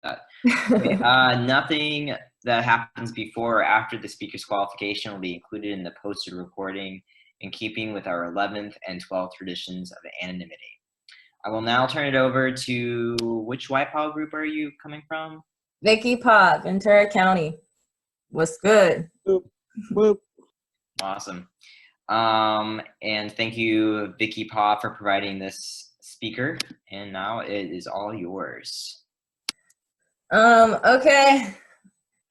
that. Okay, nothing that happens before or after the speaker's qualification will be included in the posted recording in keeping with our 11th and 12th traditions of anonymity. I will now turn it over to, which White Paw group are you coming from? Vicky Pa, Ventura County. What's good? Boop, boop. Awesome. And thank you, Vicky Pa, for providing this speaker. And now it is all yours. Okay.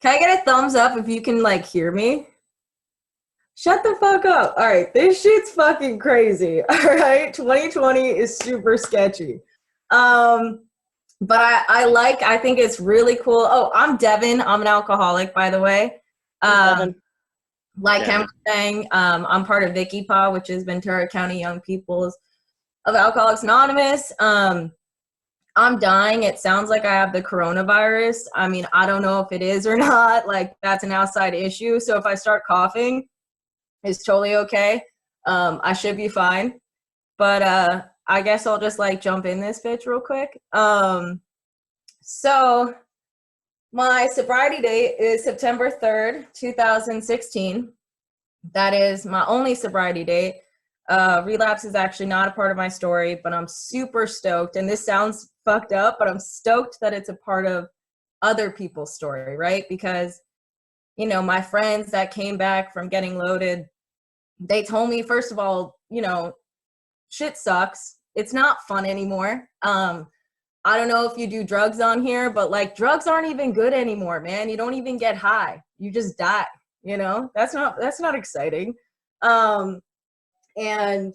Can I get a thumbs up if you can like hear me? Shut the fuck up. All right, this shit's fucking crazy. All right, 2020 is super sketchy. But I think it's really cool. Oh, I'm Devon. I'm an alcoholic, by the way. Like Cam was saying, I'm part of Vicky Pa, which is Ventura County Young Peoples of Alcoholics Anonymous. I'm dying. It sounds like I have the coronavirus. I mean, I don't know if it is or not. Like, that's an outside issue. So if I start coughing, it's totally okay. I should be fine. But I guess I'll just like jump in this bitch real quick. So my sobriety date is September 3rd, 2016. That is my only sobriety date. Relapse is actually not a part of my story, but I'm super stoked. And this sounds fucked up, but I'm stoked that it's a part of other people's story, right? Because, you know, my friends that came back from getting loaded, they told me, first of all, you know, shit sucks. It's not fun anymore. I don't know if you do drugs on here, but like drugs aren't even good anymore, man. You don't even get high. You just die, you know? That's not exciting. And,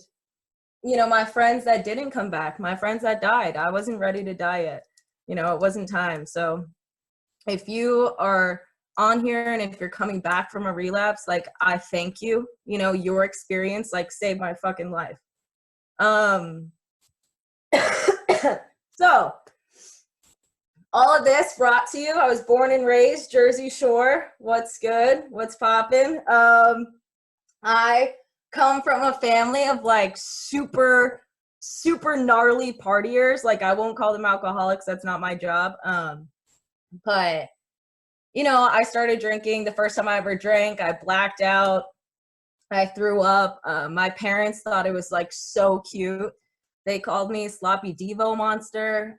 you know, my friends that didn't come back, my friends that died, I wasn't ready to die yet. You know, it wasn't time. So if you are on here and if you're coming back from a relapse, like, I thank you. You know, your experience, like, saved my fucking life. So, all of this brought to you. I was born and raised Jersey Shore. What's good? What's poppin'? I come from a family of like super gnarly partiers. Like, I won't call them alcoholics. That's not my job. But, you know, I started drinking. The first time I ever drank, I blacked out. I threw up. My parents thought it was like so cute. They called me Sloppy Devo Monster.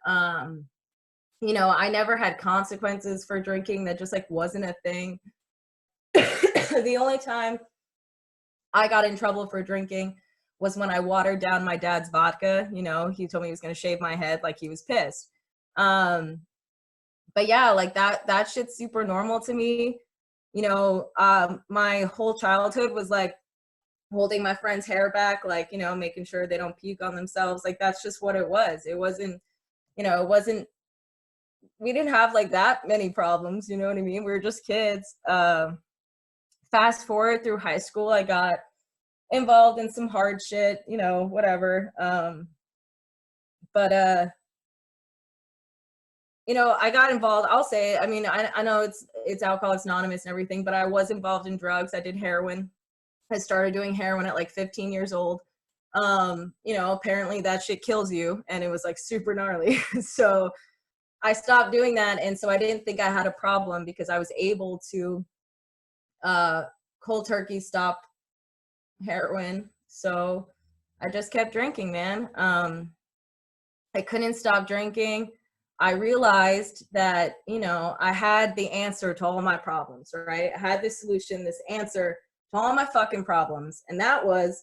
You know, I never had consequences for drinking. That just like wasn't a thing. The only time I got in trouble for drinking was when I watered down my dad's vodka. You know, he told me he was going to shave my head, like he was pissed. But yeah, like that shit's super normal to me. You know, my whole childhood was like holding my friend's hair back, like, you know, making sure they don't puke on themselves. Like, that's just what it was. It wasn't, you know, we didn't have like that many problems, you know what I mean? We were just kids. Fast forward through high school, I got involved in some hard shit, you know, whatever. You know, I got involved, I'll say, I mean, I know it's Alcoholics Anonymous and everything, but I was involved in drugs. I did heroin. I started doing heroin at like 15 years old. You know, apparently that shit kills you, and it was like super gnarly. So I stopped doing that, and so I didn't think I had a problem because I was able to cold turkey stop heroin. So I just kept drinking, man. I couldn't stop drinking. I realized that, you know, I had the answer to all my problems, right? I had this solution, this answer to all my fucking problems, and that was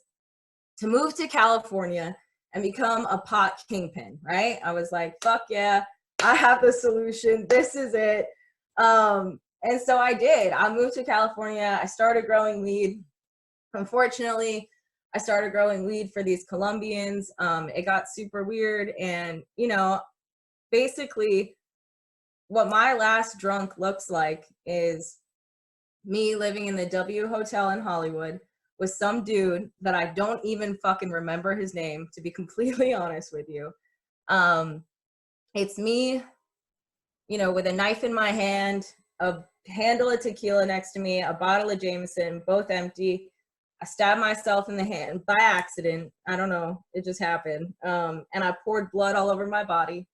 to move to California and become a pot kingpin, right? I was like, fuck yeah, I have the solution. This is it. And so I did. I moved to California. I started growing weed. Unfortunately, I started growing weed for these Colombians. It got super weird. And, you know, basically what my last drunk looks like is me living in the W Hotel in Hollywood with some dude that I don't even fucking remember his name, to be completely honest with you. It's me, you know, with a knife in my hand, a handle of tequila next to me, a bottle of Jameson, both empty. I stabbed myself in the hand by accident. I don't know. It just happened. And I poured blood all over my body.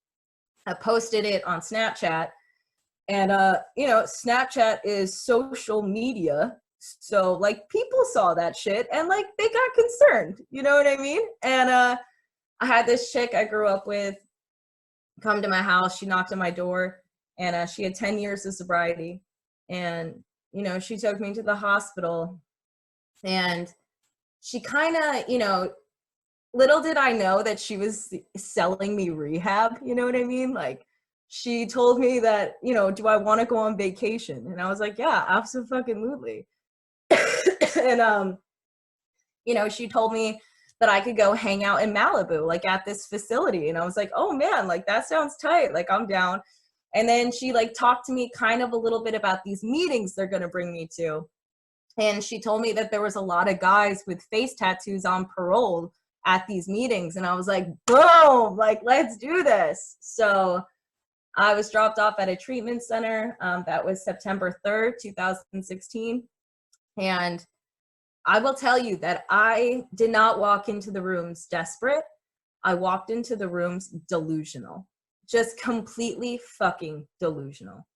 I posted it on Snapchat. And you know, Snapchat is social media, so like people saw that shit and like they got concerned, you know what I mean? And I had this chick I grew up with come to my house. She knocked on my door, and she had 10 years of sobriety. And you know, she took me to the hospital, and she kind of, you know, little did I know that she was selling me rehab, you know what I mean? Like, she told me that, you know, do I want to go on vacation? And I was like, yeah, absolutely. And you know, she told me that I could go hang out in Malibu, like at this facility. And I was like, oh man, like that sounds tight. Like, I'm down. And then she like talked to me kind of a little bit about these meetings they're going to bring me to. And she told me that there was a lot of guys with face tattoos on parole at these meetings. And I was like, boom, like, let's do this. So I was dropped off at a treatment center. That was September 3rd, 2016. And I will tell you that I did not walk into the rooms desperate. I walked into the rooms delusional, just completely fucking delusional.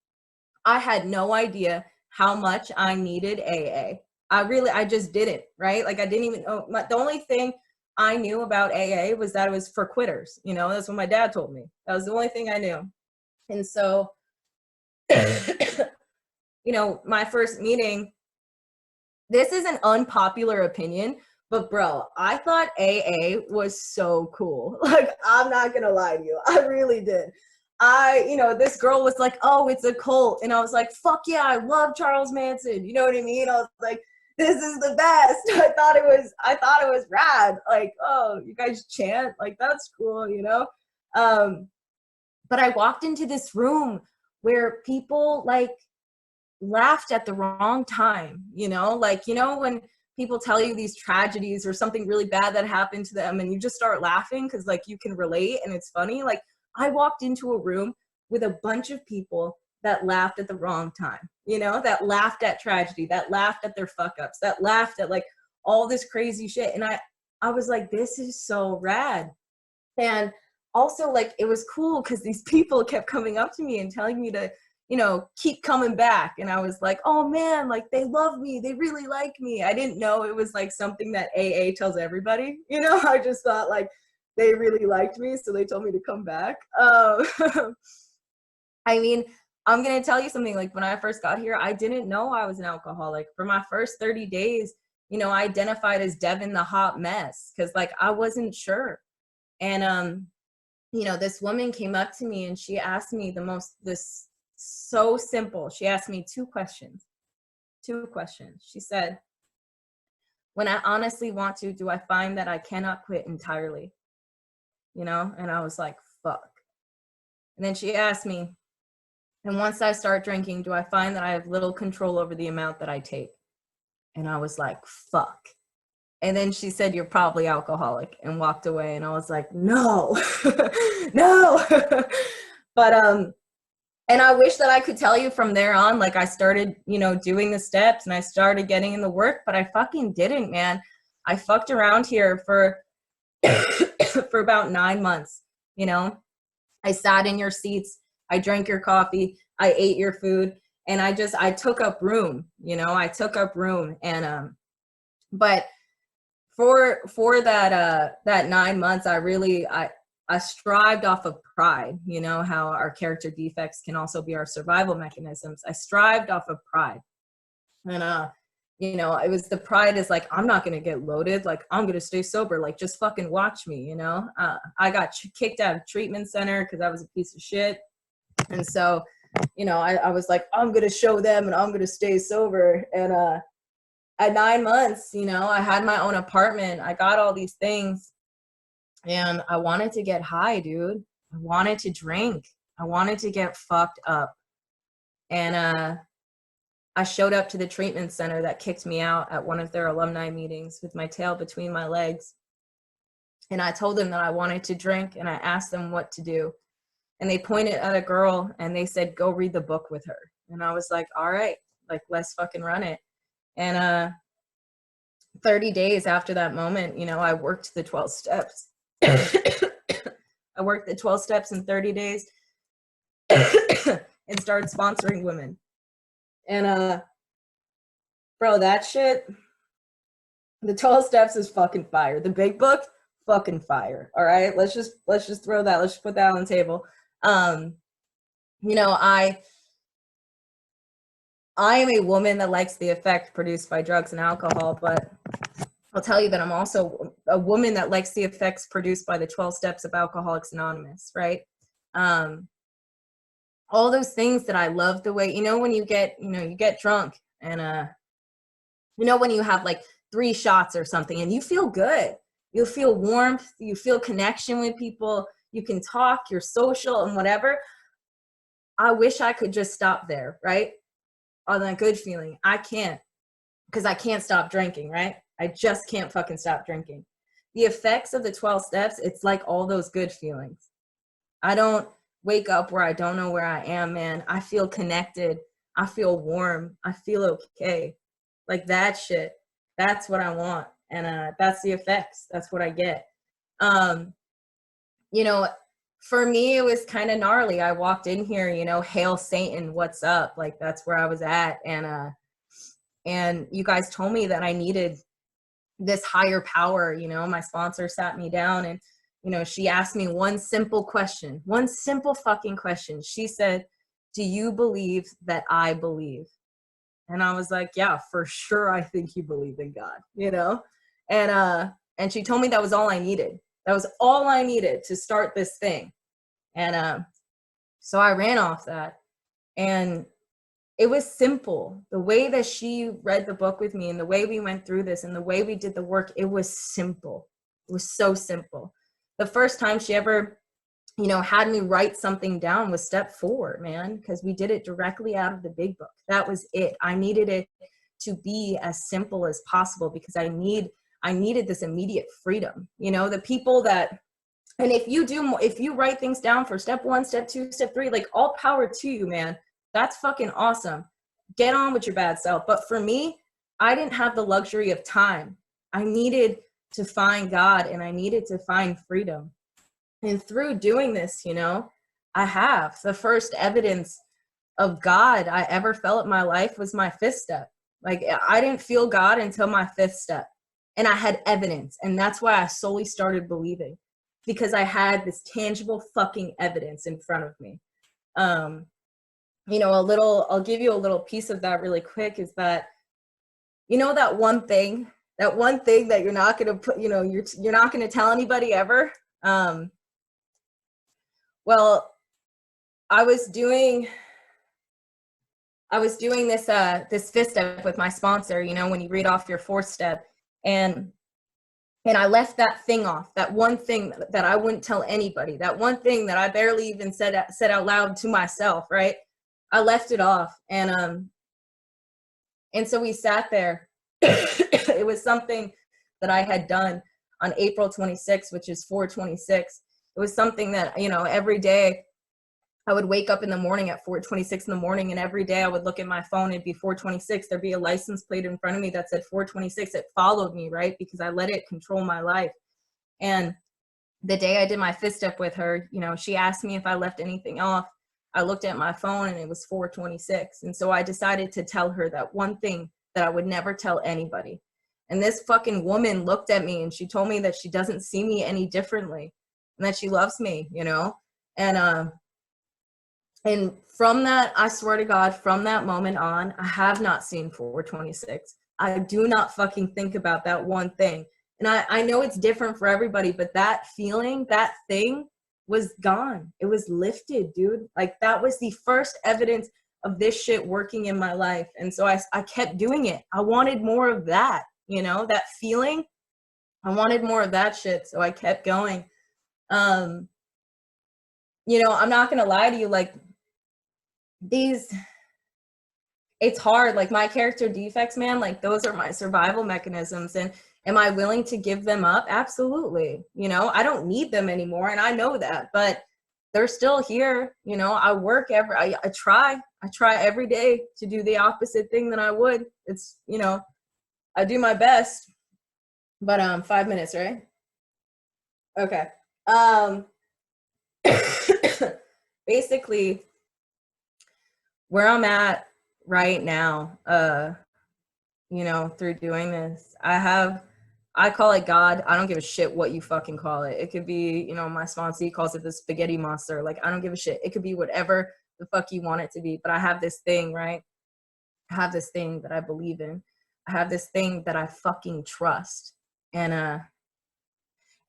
I had no idea how much I needed AA. I just didn't, right? Like, I didn't even know. The only thing I knew about AA was that it was for quitters. You know, that's what my dad told me. That was the only thing I knew. And so, you know, my first meeting, this is an unpopular opinion, but bro, I thought AA was so cool. Like, I'm not gonna lie to you. I really did. You know, this girl was like, oh, it's a cult. And I was like, fuck yeah, I love Charles Manson. You know what I mean? I was like, this is the best. I thought it was rad. Like, oh, you guys chant? Like, that's cool, you know? But I walked into this room where people like laughed at the wrong time, you know? Like, you know, when people tell you these tragedies or something really bad that happened to them and you just start laughing because like you can relate and it's funny. Like, I walked into a room with a bunch of people that laughed at the wrong time, you know, that laughed at tragedy, that laughed at their fuck ups, that laughed at like all this crazy shit. And I was like, this is so rad. And also, like, it was cool because these people kept coming up to me and telling me to, you know, keep coming back. And I was like, oh man, like, they love me. They really like me. I didn't know it was like something that AA tells everybody, you know. I just thought like they really liked me, so they told me to come back. I mean, I'm going to tell you something. Like, when I first got here, I didn't know I was an alcoholic. For my first 30 days, you know, I identified as Devon the hot mess because like I wasn't sure. And you know, this woman came up to me and she asked me this so simple. She asked me two questions. She said, when I honestly want to, do I find that I cannot quit entirely? You know? And I was like, fuck. And then she asked me, and once I start drinking, do I find that I have little control over the amount that I take? And I was like, fuck. And then she said, you're probably alcoholic, and walked away. And I was like, no, no. But, and I wish that I could tell you from there on, like, I started, you know, doing the steps and I started getting in the work, but I fucking didn't, man. I fucked around here for, for about 9 months. You know, I sat in your seats. I drank your coffee. I ate your food. And I took up room, you know, And, but for that 9 months, I strived off of pride, you know, how our character defects can also be our survival mechanisms. I strived off of pride. And, you know, it was the pride is like, I'm not going to get loaded. Like, I'm going to stay sober. Like, just fucking watch me, you know? I got kicked out of treatment center because I was a piece of shit. And so, you know, I was like, I'm going to show them and I'm going to stay sober. And, at 9 months, you know, I had my own apartment. I got all these things and I wanted to get high, dude. I wanted to drink. I wanted to get fucked up. And I showed up to the treatment center that kicked me out at one of their alumni meetings with my tail between my legs. And I told them that I wanted to drink and I asked them what to do. And they pointed at a girl and they said, go read the book with her. And I was like, all right, like, let's fucking run it. And 30 days after that moment, you know, I worked the 12 steps. I worked the 12 steps in 30 days. And and started sponsoring women. And bro, that shit, the 12 steps is fucking fire. The big book, fucking fire. All right, let's just throw that, let's just put that on the table. You know, I am a woman that likes the effect produced by drugs and alcohol, but I'll tell you that I'm also a woman that likes the effects produced by the 12 steps of Alcoholics Anonymous, right? All those things that I love the way, you know, when you get drunk and, you know, when you have like 3 shots or something and you feel good, you feel warmth, you feel connection with people, you can talk, you're social and whatever. I wish I could just stop there, right? On that good feeling. I can't, because I can't stop drinking, right? I just can't fucking stop drinking. The effects of the 12 steps, it's like all those good feelings. I don't wake up where I don't know where I am, man. I feel connected. I feel warm. I feel okay. Like that shit. That's what I want. And that's the effects. That's what I get. You know, for me, it was kind of gnarly. I walked in here, you know, hail Satan, what's up? Like that's where I was at. And you guys told me that I needed this higher power. You know, my sponsor sat me down and, you know, she asked me one simple question, one simple fucking question. She said, do you believe that I believe? And I was like, yeah, for sure. I think you believe in God, you know? And she told me that was all I needed. That was all I needed to start this thing. And so I ran off that. And it was simple. The way that she read the book with me and the way we went through this and the way we did the work, it was simple. It was so simple. The first time she ever, you know, had me write something down was step 4, man, because we did it directly out of the big book. That was it. I needed it to be as simple as possible because I needed this immediate freedom. You know, the people that, and if you write things down for step 1, step 2, step 3, like all power to you, man. That's fucking awesome. Get on with your bad self. But for me, I didn't have the luxury of time. I needed to find God and I needed to find freedom. And through doing this, you know, I have the first evidence of God I ever felt in my life was my 5th step. Like I didn't feel God until my 5th step. And I had evidence. And that's why I solely started believing, because I had this tangible fucking evidence in front of me. You know, I'll give you a little piece of that really quick is that, you know, that one thing that you're not going to put, you know, you're not going to tell anybody ever. Well, I was doing this 5th step with my sponsor, you know, when you read off your 4th step, and I left that thing off, that one thing that I wouldn't tell anybody, that one thing that I barely even said out loud to myself, right? I left it off. And so we sat there. It was something that I had done on April 26th, which is 4/26. It was something that, you know, every day I would wake up in the morning at 4:26 in the morning, and every day I would look at my phone, it'd be 4/26. There'd be a license plate in front of me that said 4/26. It followed me, right? Because I let it control my life. And the day I did my 5th step with her, you know, she asked me if I left anything off. I looked at my phone and it was 4/26. And so I decided to tell her that one thing that I would never tell anybody. And this fucking woman looked at me and she told me that she doesn't see me any differently and that she loves me, you know? And from that, I swear to God, from that moment on, I have not seen 4/26. I do not fucking think about that one thing. And I know it's different for everybody, but that feeling, that thing was gone. It was lifted, dude. Like that was the first evidence of this shit working in my life. And so I kept doing it. I wanted more of that, you know, that feeling. I wanted more of that shit. So I kept going. You know, I'm not going to lie to you. Like it's hard. Like my character defects, man, like those are my survival mechanisms. And am I willing to give them up? Absolutely. You know, I don't need them anymore. And I know that, but they're still here. You know, I work I try every day to do the opposite thing that I would. It's, you know, I do my best, but 5 minutes, right? Okay. Basically, where I'm at right now, you know, through doing this, I call it God. I don't give a shit what you fucking call it. It could be, you know, my sponsee calls it the spaghetti monster. Like, I don't give a shit. It could be whatever the fuck you want it to be. But I have this thing, right? I have this thing that I believe in. I have this thing that I fucking trust. And I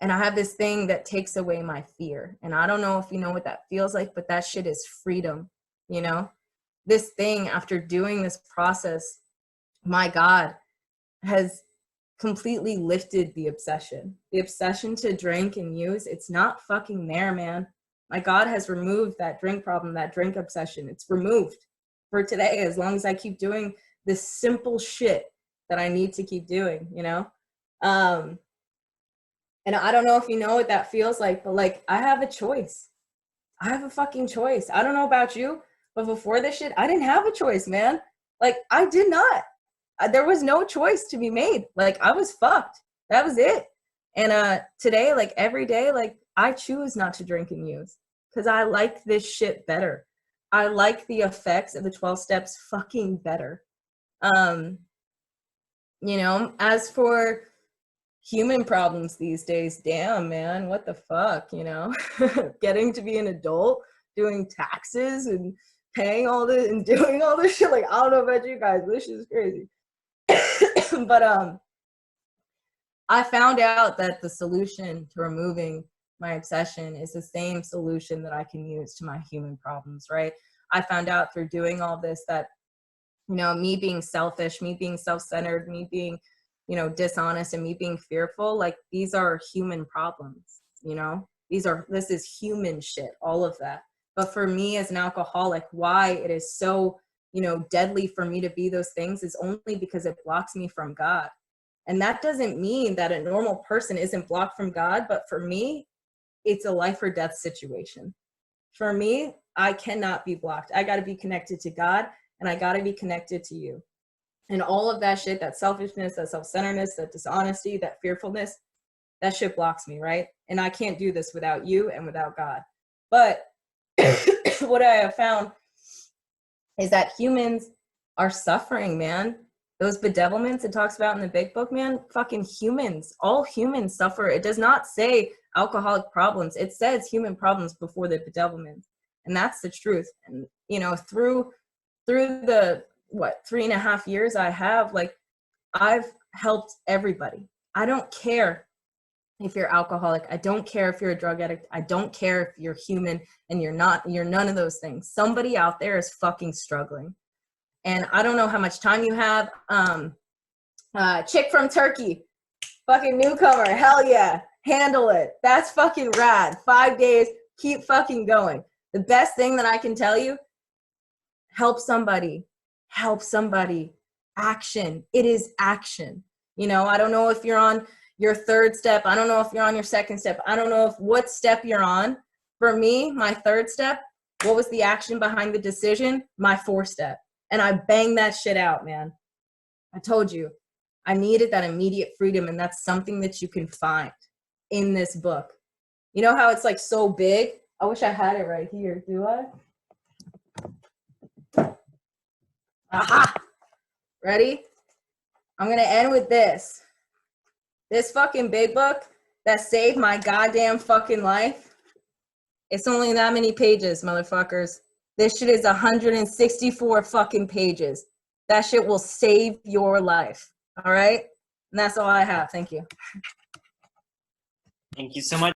have this thing that takes away my fear. And I don't know if you know what that feels like, but that shit is freedom, you know? This thing, after doing this process, my God, has completely lifted the obsession. The obsession to drink and use, it's not fucking there, man. My God has removed that drink problem, that drink obsession. It's removed for today, as long as I keep doing this simple shit that I need to keep doing, you know? And I don't know if you know what that feels like, but like, I have a choice. I have a fucking choice. I don't know about you, but before this shit, I didn't have a choice, man. Like, I did not. There was no choice to be made. Like, I was fucked. That was it. And today, like every day, like I choose not to drink and use because I like this shit better. I like the effects of the 12 steps fucking better. You know, as for human problems these days, damn, man, what the fuck, you know? Getting to be an adult, doing taxes and paying all this and doing all this shit. Like, I don't know about you guys, but this shit is crazy. But I found out that the solution to removing my obsession is the same solution that I can use to my human problems, right? I found out through doing all this that, you know, me being selfish, me being self-centered, me being, you know, dishonest, and me being fearful, like, these are human problems, you know? This is human shit, all of that. But for me as an alcoholic, why it is so, you know, deadly for me to be those things is only because it blocks me from God. And that doesn't mean that a normal person isn't blocked from God, but for me, it's a life or death situation. For me, I cannot be blocked. I got to be connected to God, and I got to be connected to you. And all of that shit, that selfishness, that self-centeredness, that dishonesty, that fearfulness, that shit blocks me, right? And I can't do this without you and without God. But what I have found is that humans are suffering, man. Those bedevilments it talks about in the big book, man, fucking humans, all humans suffer. It does not say alcoholic problems. It says human problems before the bedevilments. And that's the truth. And, you know, through the, 3.5 years I have, like, I've helped everybody. I don't care if you're alcoholic. I don't care if you're a drug addict. I don't care if you're human and you're not. You're none of those things. Somebody out there is fucking struggling. And I don't know how much time you have. Chick from Turkey, fucking newcomer. Hell yeah. Handle it. That's fucking rad. 5 days. Keep fucking going. The best thing that I can tell you, help somebody. Help somebody. Action. It is action. You know, I don't know if you're on your third step. I don't know if you're on your second step. I don't know what step you're on. For me, my third step, what was the action behind the decision? My 4th step. And I banged that shit out, man. I told you, I needed that immediate freedom, and that's something that you can find in this book. You know how it's like so big? I wish I had it right here. Do I? Aha! Ready? I'm going to end with this. This fucking big book that saved my goddamn fucking life, it's only that many pages, motherfuckers. This shit is 164 fucking pages. That shit will save your life. All right? And that's all I have. Thank you. Thank you so much.